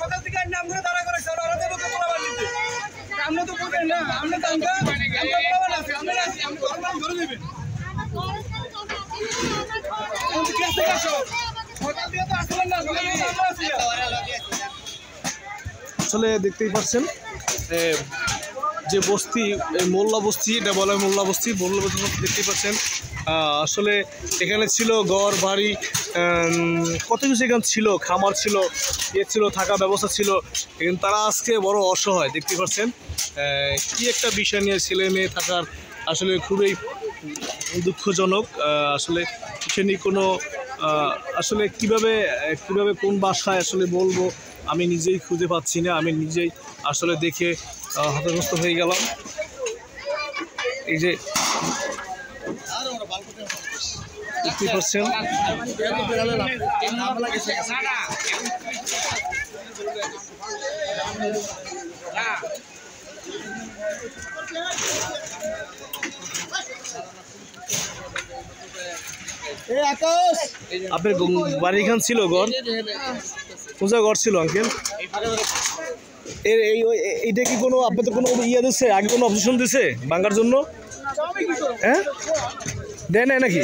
সকাল থেকে নাম করে তারা করে আমরা তো বলবেন না আমরা তো আসলে দেখতেই পাচ্ছেন যে বস্তি মোল্লা বস্তি, এটা বলা হয় মোল্লা বস্তি। মোল্লা বস্তি দেখতেই পাচ্ছেন আসলে এখানে ছিল ঘর বাড়ি, কত কিছু এখানে ছিল, খামার ছিল, ইয়ে ছিল, থাকা ব্যবস্থা ছিল। এখানে তারা আজকে বড় অসহায়, দেখতে পাচ্ছেন কি একটা বিষয় নিয়ে ছেলে মেয়ে থাকার আসলে খুবই দুঃখজনক। আসলে সে নিয়ে কোনো আসলে কিভাবে কোন বাসায় আসলে বলবো আমি নিজেই খুঁজে পাচ্ছি না। আমি নিজেই আসলে দেখে হতাশাগ্রস্ত হয়ে গেলাম। এই যে দেখতে পাচ্ছেন আপনার বাড়ি খান ছিল ঘর, কোথা ঘর ছিল আঙ্কেল? এইটা কি কোনো আপনাদের কোনো ইয়ে দিচ্ছে, আগে কোনো অবজেকশন দিছে ভাঙার জন্য? হ্যাঁ দেয় নাই নাকি?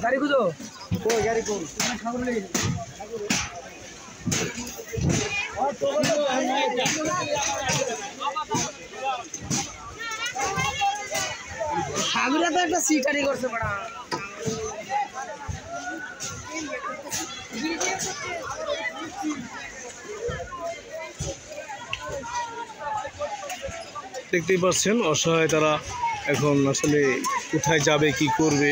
গাড়ি খুঁজো, গাড়ি কোন সাগরা তো একটা সিটারি করছে বড়া। দেখতেই পাচ্ছেন অসহায় তারা, এখন আসলে কোথায় যাবে কি করবে।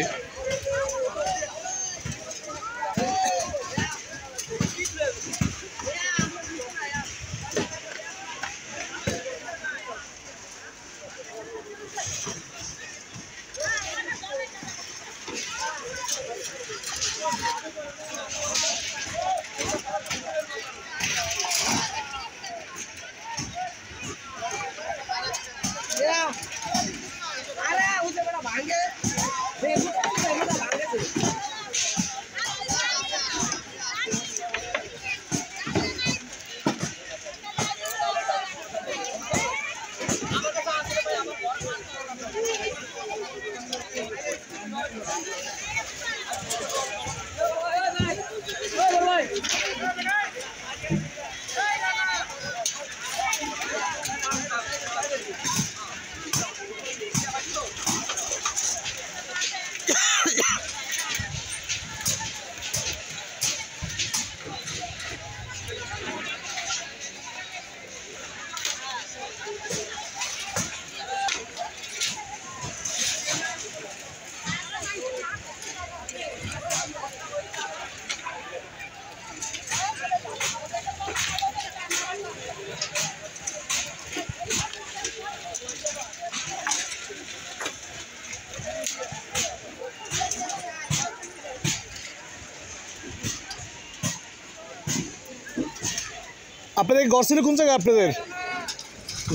আপনাদের ঘর ছিল কোন জায়গায়? আপনাদের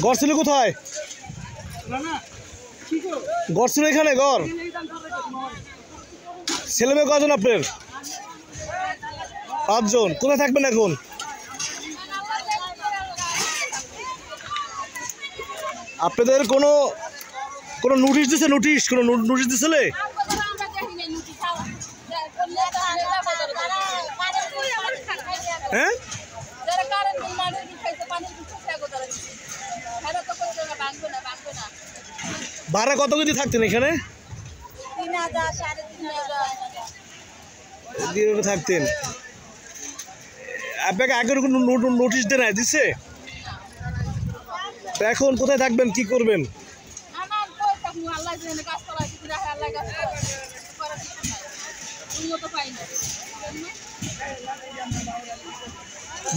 ঘর ছিল কোথায়? ঘর ছিল এখানে? ঘর ছেলে মেয়ে কজন আপনার? 5 জন। কোথায় থাকবেন এখন? আপনাদের কোনো কোনো নোটিশ দিছে? নোটিশ কোনো নোটিশ দিছিলে? হ্যাঁ, ভাড়া কত কেজি থাকতেন এখানে? 3,000 থাকতেন। আপনাকে আগে নোটিশ দেয় না দিচ্ছে? এখন কোথায় থাকবেন, কি করবেন?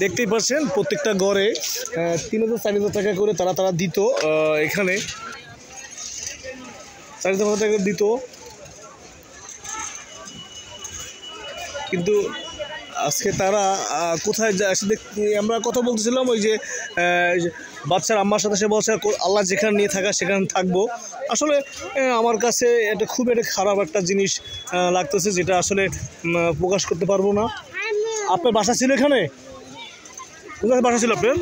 দেখতেই পাচ্ছেন প্রত্যেকটা গড়ে 3,000-4,000 টাকা করে তারা দিত। এখানে 4,000 টাকা দিত, কিন্তু আজকে তারা কোথায় যায়? আমরা কথা বলতেছিলাম ওই যে বাচ্চার আম্মার সাথে, সে বলছে আল্লাহ যেখানে নিয়ে থাকা সেখানে থাকবো। আসলে আমার কাছে এটা খুব একটা খারাপ একটা জিনিস লাগতেছে, যেটা আসলে প্রকাশ করতে পারবো না। আপনার বাসা ছিল এখানে? কোথায় বাসা ছিল আপনার?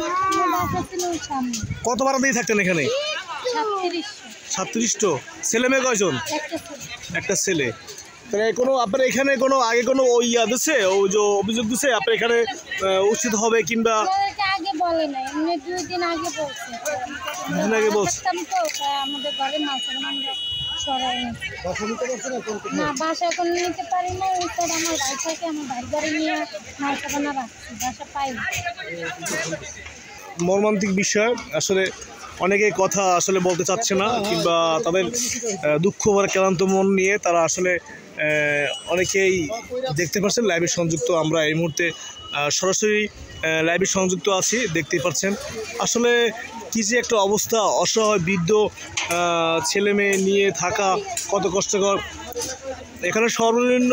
কত ভাড়া দিয়ে থাকতেন এখানে? 37। ছেলে মেয়ে কয়জন? একটা ছেলে। তাহলে কোনো আপনার এখানে কোনো আগে কোনো দিচ্ছে, ওই যে অভিযোগ দিচ্ছে আপনার এখানে উচিত হবে কিংবা? আগে বলে নাই, 2 দিন আগে বলছে। আমাদের ঘরে মাছ না, বাসা এখন নিতে পারি না। আমার ভাই থাকে, আমার ভাই ঘরে নিয়ে মাছ রাখছি, বাসা পাই না। মর্মান্তিক বিষয়। আসলে অনেকে কথা আসলে বলতে চাচ্ছে না, কিংবা তাদের দুঃখ ভরা ক্লান্ত মন নিয়ে তারা আসলে অনেকেই দেখতে পাচ্ছেন লাইভে সংযুক্ত। আমরা এই মুহূর্তে সরাসরি লাইভে সংযুক্ত আছি, দেখতেই পাচ্ছেন। আসলে কী যে একটা অবস্থা, অসহায় বৃদ্ধ ছেলে মেয়ে নিয়ে থাকা কত কষ্টকর। এখানে সর্বনিম্ন